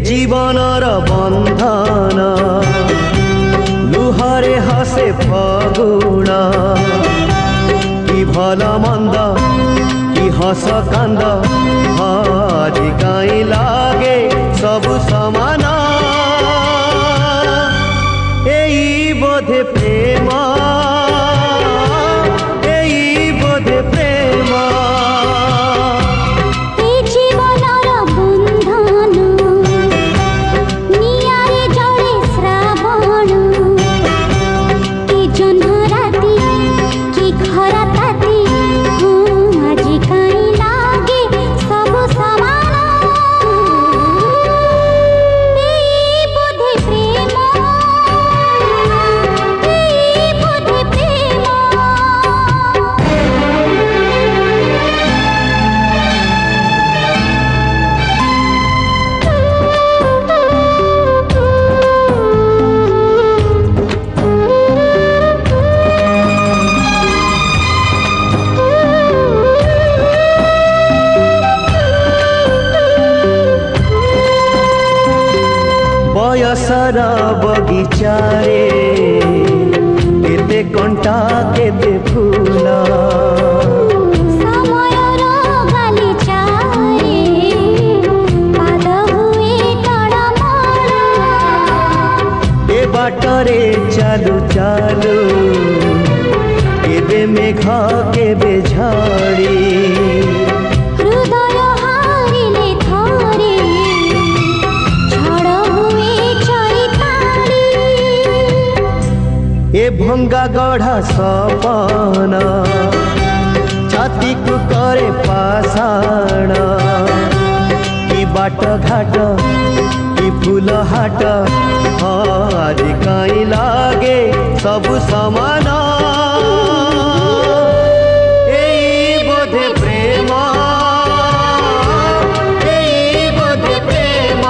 जीवनर बंधन लुहरे हसे फगुण कि भल मंद कि हस कांद आदि कहीं लागे सबु समान एई बोधे प्रेम एई बोधे प्रेम बयसर बगीचारे केते कंटा केते फूल समयर गालीचारे पाद हुए टड़मड़ ए बाटरे चालू चालू केबे मेघ केबे झड़ी ए भंगा गढ़ा सपना छाती को करे पाषाण कि बाट घाट कि फूल हाट आज कहीं लागे सबु समान एई बोधे प्रेम एई बोधे प्रेम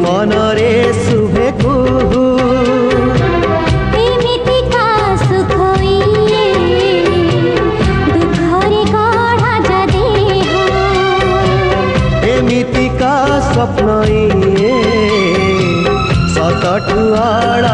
मनरे शुभे कुहू एमिति का सुख दुखरे गढ़ा जा देह एमिति का स्वप्न सतठुआड़